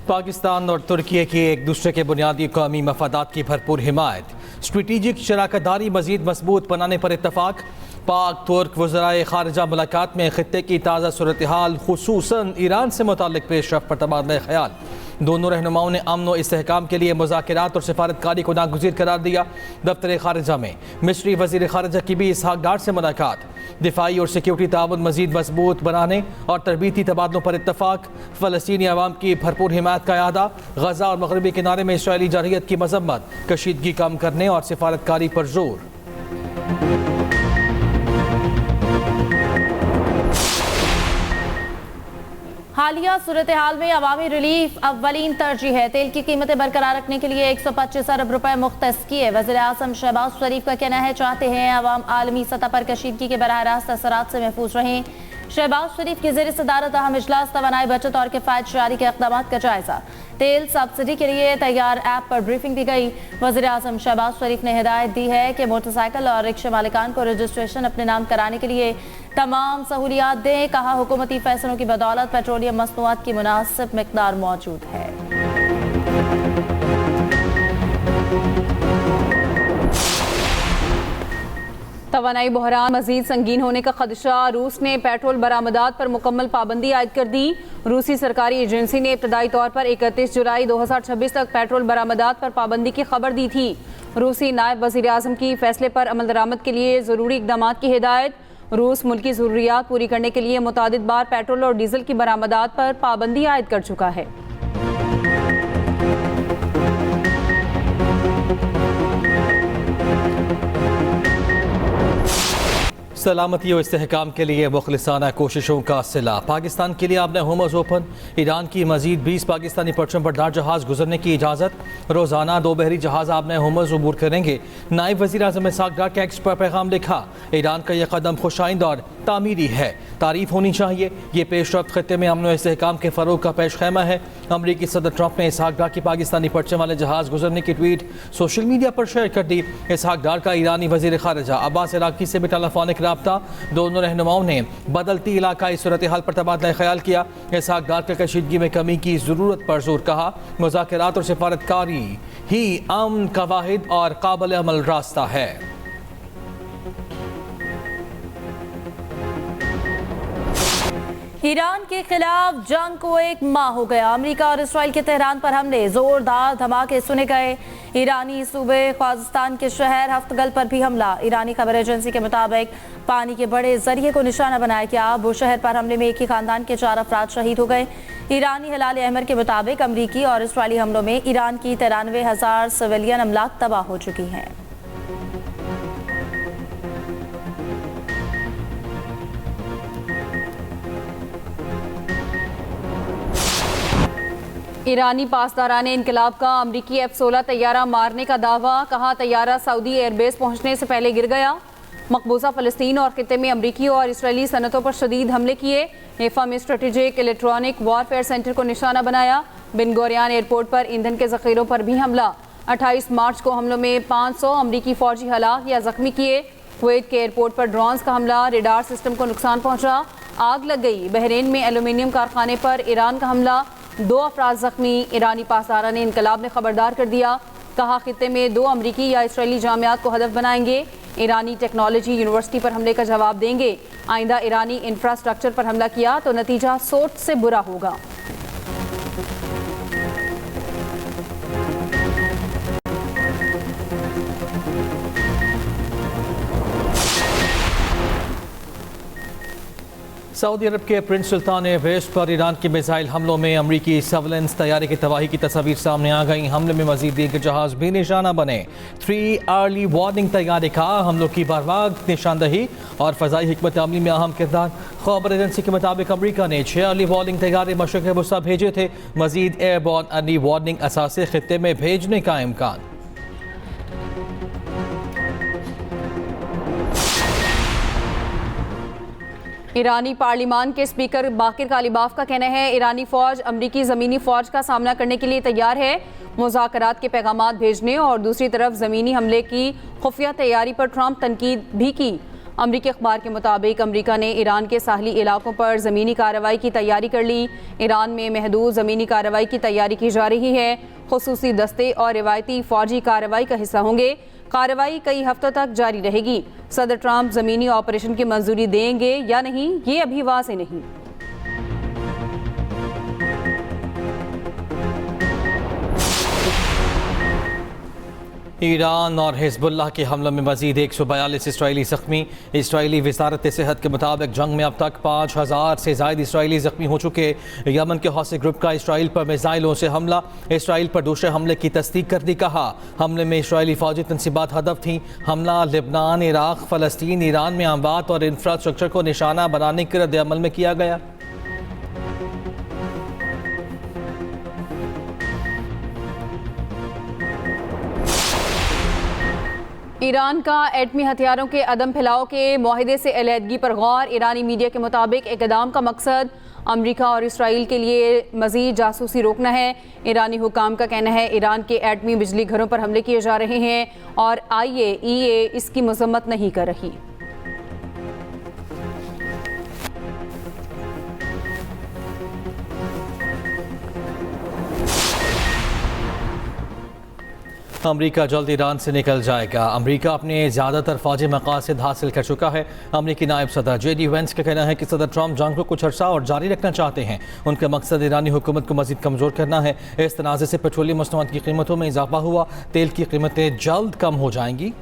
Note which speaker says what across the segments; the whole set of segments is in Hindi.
Speaker 1: पाकिस्तान और तुर्की की एक दूसरे के बुनियादी कौमी मफादात की भरपूर हिमायत, स्ट्रेटेजिक शराकतदारी मजीद मजबूत बनाने पर इत्तफाक। पाक तुर्क वज़राए खारजा मुलाकात में खित्ते की ताज़ा सूरत हाल खुसूसन ईरान से मुताल्लिक पेशरफ्त पर तबादला ख्याल। दोनों रहनुमाओं ने अमन व इस्तेहकाम के लिए मुज़ाकरात और सिफारतकारी को नागुज़ीर करार दिया। दफ्तर खारजा में मिस्री वज़ीर खारजा की भी इसहाक डार से मुलाकात। दिफाई और सिक्योरिटी ताउन मजीद मजबूत बनाने और तरबीती तबादलों पर इत्तफाक। फ़लस्तीनी अवाम की भरपूर हिमायत का अदा। गजा और मगरबी किनारे में इसराइली जारहियत की मजम्मत, कशीदगी कम करने और सिफारतकारी पर जोर।
Speaker 2: हालिया सूरत हाल में अवामी रिलीफ अव्वलीन तरजीह है। तेल की कीमतें बरकरार रखने के लिए 125 अरब रुपए मुख्तस किए। वज़ीर आज़म शहबाज शरीफ का कहना है, चाहते हैं अवाम आलमी सतह पर कशीदगी के बराह रास्त असरात से महफूज रहें। शहबाज शरीफ की ज़ेर सदारत अहम इजलास तवानाई बचत और किफ़ायत जारी के इक़दामात का जायजा। तेल सब्सिडी के लिए तैयार ऐप पर ब्रीफिंग दी गई। वज़ीर आज़म शहबाज शरीफ ने हिदायत दी है कि मोटरसाइकिल और रिक्शा मालिकान को रजिस्ट्रेशन अपने नाम कराने के लिए तमाम सहूलियात दें। कहा, हुकूमती फैसलों की बदौलत पेट्रोलियम मसनूआत की मुनासिब मिकदार मौजूद है। तवानाई बहरान मजीद संगीन होने का खदशा। रूस ने पेट्रोल बरामदात पर मुकम्मल पाबंदी आयद कर दी। रूसी सरकारी एजेंसी ने इब्तदाई तौर पर 31 जुलाई 2026 तक पेट्रोल बरामदात पर पाबंदी की खबर दी थी। रूसी नायब वज़ीर आज़म की फैसले पर अमल दरामद के लिए ज़रूरी इक़दामात की हिदायत। रूस मुल्की ज़रूरियात पूरी करने के लिए मुतादिद बार पेट्रोल और डीजल की बरामदात पर पाबंदी आयद कर चुका है।
Speaker 1: सलामती और इस्तेहकाम के लिए मुखलिसाना कोशिशों का सिला। पाकिस्तान के लिए आपने होमस ओपन। ईरान की मजीद 20 पाकिस्तानी परचम बरदार जहाज़ गुजरने की इजाज़त। रोज़ाना 2 बहरी जहाज़ आपने होमस अबूर करेंगे। नायब वज़ीर आज़म इसहाक डार के एक्स पर पैगाम लिखा, ईरान का यह कदम खुशाइंद और तामीरी है, तारीफ होनी चाहिए। ये पेशरफ्त खत्ते में अमन व इस्तेहकाम के फ़रोग का पेश खैमा है। अमरीकी सदर ट्रंप ने इसहाक डार की पाकिस्तानी परचम वाले जहाज़ गुजरने की ट्वीट सोशल मीडिया पर शेयर कर दी। इसहाक डार का ईरानी वज़ीर खारजा अब्बास इराक़ी से भी टेलीफोनिक राब्ता। दोनों रहनुमाओं ने बदलती इलाकाई सूरत हाल पर तबादला ख्याल किया। इसहाक डार के कशीदगी में कमी की ज़रूरत पर जोर कहा। मुज़ाकरात और सिफारतकारी ही अमन का वाहिद और काबिल अमल रास्ता है।
Speaker 2: ईरान के खिलाफ जंग को 1 माह हो गया। अमेरिका और इसराइल के तेहरान पर हमले, जोरदार धमाके सुने गए। ईरानी सूबे ख्वाजिस्तान के शहर हफ्तगल पर भी हमला। ईरानी खबर एजेंसी के मुताबिक पानी के बड़े जरिए को निशाना बनाया गया। वो शहर पर हमले में एक ही खानदान के 4 अफराद शहीद हो गए। ईरानी हिलाल अहमर के मुताबिक अमरीकी और इसराइली हमलों में ईरान की 93,000 सिविलियन अमलाक तबाह हो चुकी हैं। ईरानी पासदारान इनकलाब का अमरीकी F-16 तैयारा मारने का दावा। कहा, तैयारा सऊदी एयरबेस पहुंचने से पहले गिर गया। मकबूजा फ़लस्तीन और खित्ते में अमरीकी और इसराइली सनतों पर शदीद हमले किए। नेफा में स्ट्रेटेजिक इलेक्ट्रॉनिक वॉरफेयर सेंटर को निशाना बनाया। बिन गोरियान एयरपोर्ट पर ईंधन के ज़ख़ीरों पर भी हमला। 28 मार्च को हमलों में 500 अमरीकी फ़ौजी हलाक या ज़ख्मी किए। कुवैत के एयरपोर्ट पर ड्रोन्स का हमला, रेडार सिस्टम को नुकसान पहुँचा, आग लग गई। बहरीन में एल्यूमिनियम कारखाने पर ईरान का हमला, 2 अफराद जख्मी। ईरानी पासदारान इनकलाब ने खबरदार कर दिया। कहा, खित्ते में 2 अमरीकी या इसराइली जामियात को हदफ बनाएंगे। ईरानी टेक्नोलॉजी यूनिवर्सिटी पर हमले का जवाब देंगे। आइंदा ईरानी इंफ्रास्ट्रक्चर पर हमला किया तो नतीजा सोच से बुरा होगा।
Speaker 1: सऊदी अरब के प्रिंस सुल्तान वेस्ट पर ईरान के मिसाइल हमलों में अमरीकी सर्वेलेंस तैयारे की तबाही की तस्वीर सामने आ गई। हमले में मजीद दीगर जहाज भी निशाना बने। 3 अर्ली वार्निंग तैयारे का हमलों की बार वक्त निशानदही और फ़ज़ाई हिकमत अमली में अहम किरदार। खबर एजेंसी के मुताबिक अमरीका ने 6 अर्ली वार्निंग तैयारे मशरक़ वस्ता भेजे थे। मजीद एयरबॉर्न अर्ली वार्निंग असासे खित्ते में भेजने का इम्कान।
Speaker 2: ईरानी पार्लिमान के स्पीकर बाकिर कालिबाफ का कहना है, ईरानी फौज अमरीकी ज़मीनी फौज का सामना करने के लिए तैयार है। मुज़ाकरात के पैगामात भेजने और दूसरी तरफ ज़मीनी हमले की खुफिया तैयारी पर ट्रंप तनकीद भी की। अमरीकी अखबार के मुताबिक अमरीका ने ईरान के साहली इलाकों पर ज़मीनी कार्रवाई की तैयारी कर ली। ईरान में महदूद ज़मीनी कार्रवाई की तैयारी की जा रही है। खुसूसी दस्ते और रिवायती फ़ौजी कार्रवाई का हिस्सा होंगे। कार्रवाई कई हफ्तों तक जारी रहेगी। सदर ट्रंप ज़मीनी ऑपरेशन की मंजूरी देंगे या नहीं, ये अभी वाज़ेह नहीं।
Speaker 1: ईरान और हिजबुल्लाह के हमलों में मजीद 142 इसराइली ज़ख्मी। इसराइली वजारत सेहत के मुताबिक जंग में अब तक 5000 से ज़ायद इसराइली ज़ख्मी हो चुके। यमन के हौसी ग्रुप का इसराइल पर मिसाइलों से हमला। इसराइल पर दूसरे हमले की तस्दीक कर दी। कहा हमले में इसराइली फौजी तनसीबात हदफ थीं। हमला लेबनान, इराक, फ़लस्तीन, ईरान में अमवात और इंफ्रास्ट्रक्चर को निशाना बनाने के रद्द अमल में किया गया।
Speaker 2: ईरान का एटमी हथियारों के अदम फैलाव के मुआहदे से अलहदगी पर गौर। ईरानी मीडिया के मुताबिक इक़दाम का मकसद अमरीका और इसराइल के लिए मज़ीद जासूसी रोकना है। ईरानी हुकाम का कहना है ईरान के एटमी बिजली घरों पर हमले किए जा रहे हैं और IAEA इसकी मजम्मत नहीं कर रही।
Speaker 1: अमरीका जल्द ईरान से निकल जाएगा। अमरीका अपने ज़्यादातर फौजी मकासद हासिल कर चुका है। अमरीकी नायब सदर JD वेंस का कहना है कि सदर ट्रंप जंग को कुछ अर्सा और जारी रखना चाहते हैं। उनका मकसद ईरानी हुकूमत को मजीद कमज़ोर करना है। इस तनाज़े से पेट्रोलियम मसनूआत की कीमतों में इजाफा हुआ। तेल की कीमतें जल्द कम हो जाएंगी।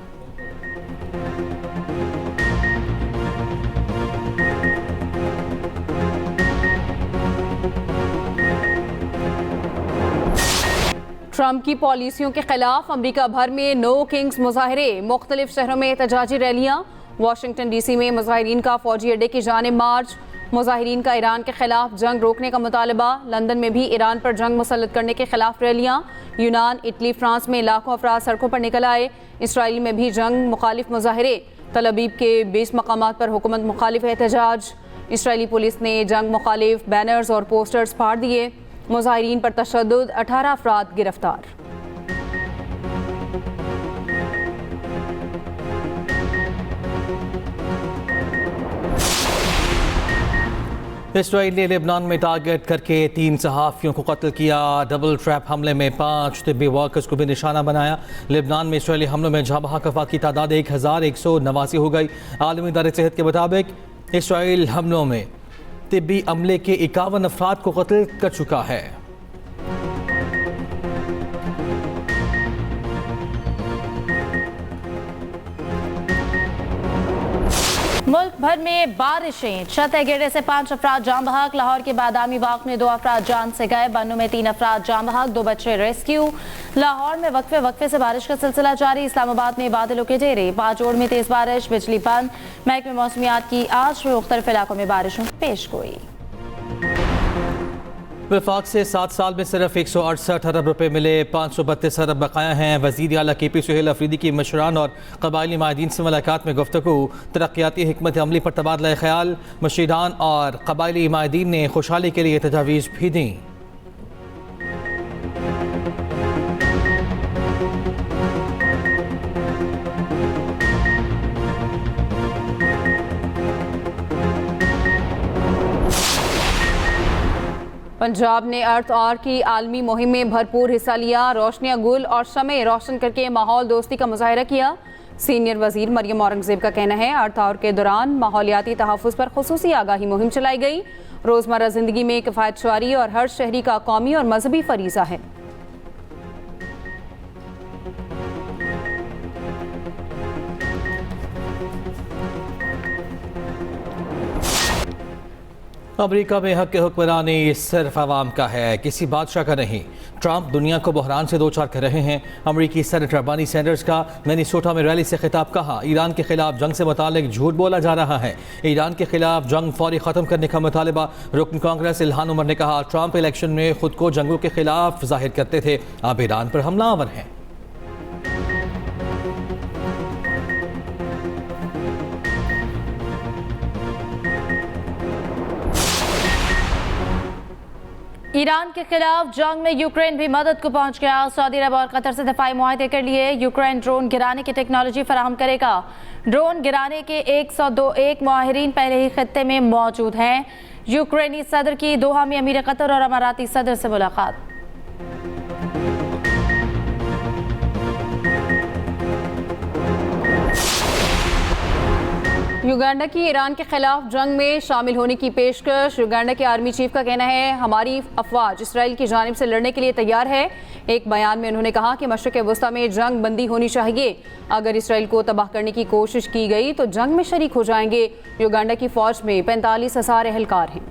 Speaker 2: ट्रंप की पॉलिसियों के खिलाफ अमरीका भर में नो किंग्स मुजाहरे। मुख्तलिफ शहरों में एहतजाजी रैलियाँ। वाशिंगटन DC में मुजाहिरीन का फौजी अड्डे की जानिब मार्च। मुजाहिरीन का ईरान के खिलाफ जंग रोकने का मुतालबा। लंदन में भी ईरान पर जंग मुसल्लत करने के खिलाफ रैलियाँ। यूनान, इटली, फ्रांस में लाखों अफराद सड़कों पर निकल आए। इसराइल में भी जंग मुखालिफ मुजाहरे। तल अबीब के 20 मकामात पर हुकूमत मुखालिफ एहतजाज। इसराइली पुलिस ने जंग मुखालिफ बैनर्स और पोस्टर्स फाड़ दिए। मुजाहिरीन पर तशद्दुद, 18 अफराद गिरफ्तार।
Speaker 1: इसराइल ने लेबनान में टारगेट करके 3 सहाफ़ियों को कत्ल किया। डबल ट्रैप हमले में 5 तिब्बी वर्कर्स को भी निशाना बनाया। लेबनान में इसराइली हमलों में जहाँ बहक अफराद की तादाद 1189 हो गई। आलमी इदारे सेहत के मुताबिक इसराइल हमलों में तिब्बी अमले के 51 अफराद को कत्ल कर चुका है।
Speaker 3: मुल्क भर में बारिशें। छत गिरने से 5 अफराद जान बहक। लाहौर के बादामी बाग में 2 अफराद जान से गए। बन्नू में 3 अफराद जान बहक, 2 बच्चे रेस्क्यू। लाहौर में वक्फे से बारिश का सिलसिला जारी। इस्लामाबाद में बादलों के ढेरे। बाजोड़ में तेज बारिश, बिजली बंद। महकमे मौसमियात की आज मुख्तलिफ इलाकों में बारिशों की पेश गोई।
Speaker 1: वफाक से 7 साल में सिर्फ 168 अरब रुपए मिले। 532 अरब बकाया हैं। वज़ीर आला KP सुहेल अफरीदी की मशरान और कबायली माहिदीन से मुलाकात में गुफ्तगू। तरक्याती हिकमत अमली पर तबादला ख्याल। मशीरान और कबायली माहिदीन ने खुशहाली के लिए तजावीज़ भी दी।
Speaker 2: पंजाब ने अर्थ ऑवर की आलमी मुहिम में भरपूर हिस्सा लिया। रोशनियां गुल और शमे रोशन करके माहौल दोस्ती का मुजाहरा किया। सीनियर वजीर मरियम औरंगजेब का कहना है अर्थ ऑवर के दौरान माहौलियाती तहफ़्फ़ुज़ पर खुसूसी आगाही मुहिम चलाई गई। रोज़मर्रा ज़िंदगी में किफ़ायतशुआरी और हर शहरी का कौमी और मजहबी फरीज़ा है।
Speaker 1: अमरीका में हक हुक्मरानी सिर्फ आवाम का है, किसी बादशाह का नहीं। ट्रंप दुनिया को बहरान से दो चार कर रहे हैं। अमरीकी सेनेटर बर्नी सैंडर्स का मिनेसोटा में रैली से खिताब। कहा ईरान के खिलाफ जंग से मुतालिक झूठ बोला जा रहा है। ईरान के खिलाफ जंग फौरी ख़त्म करने का मुतालबा। रुकन कांग्रेस इल्हान उमर ने कहा ट्रंप इलेक्शन में खुद को जंगों के खिलाफ जाहिर करते थे, अब ईरान पर हमलावर हैं।
Speaker 3: ईरान के खिलाफ जंग में यूक्रेन भी मदद को पहुंच गया। सऊदी अरब और कतर से दफाई मुआहदे के लिए यूक्रेन ड्रोन गिराने की टेक्नोलॉजी फराहम करेगा। ड्रोन गिराने के 102 माहिरीन पहले ही खित्ते में मौजूद हैं। यूक्रेनी सदर की दोहा में अमीर कतर और अमाराती सदर से मुलाकात।
Speaker 2: युगांडा की ईरान के खिलाफ जंग में शामिल होने की पेशकश। युगांडा के आर्मी चीफ का कहना है हमारी अफवाज इसराइल की जानिब से लड़ने के लिए तैयार है। एक बयान में उन्होंने कहा कि मशरिक़ वस्ता में जंग बंदी होनी चाहिए। अगर इसराइल को तबाह करने की कोशिश की गई तो जंग में शरीक हो जाएंगे। युगांडा की फौज में 45,000 एहलकार हैं।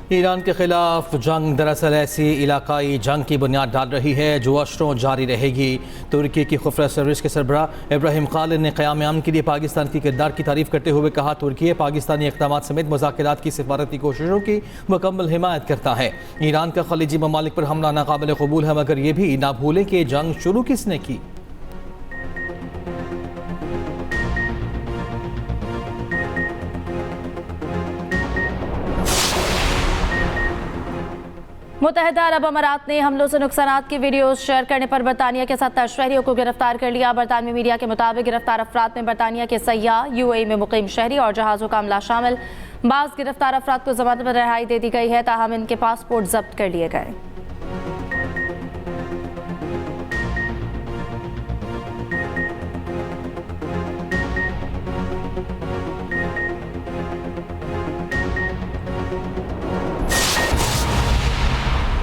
Speaker 1: ईरान के खिलाफ जंग दरअसल ऐसी इलाकाई जंग की बुनियाद डाल रही है जो अशरों जारी रहेगी। तुर्की की खुफिया सर्विस के सरबराह इब्राहिम खालिद ने क़याम अमन के लिए पाकिस्तान की किरदार की तारीफ करते हुए कहा तुर्की पाकिस्तानी इक़दामात समेत मुज़ाकरात की सिफारती कोशिशों की मुकम्मल हिमायत करता है। ईरान का खलीजी ममालिक पर हमला नाकाबिल कबूल है, मगर ये भी ना भूलें कि जंग शुरू किसने की।
Speaker 3: मुत्तहिदा अरब अमारात ने हमलों से नुकसानात की वीडियोस शेयर करने पर बरतानिया के 70 शहरियों को गिरफ्तार कर लिया। बरतानवी मीडिया के मुताबिक गिरफ्तार अफराद में बरतानिया के सयाह, यूएई में मुकीम शहरी और जहाज़ों का अमला शामिल। बाज़ गिरफ्तार अफराद को जमानत पर रिहाई दे दी गई है, ताहम इनके पासपोर्ट जब्त कर लिए गए।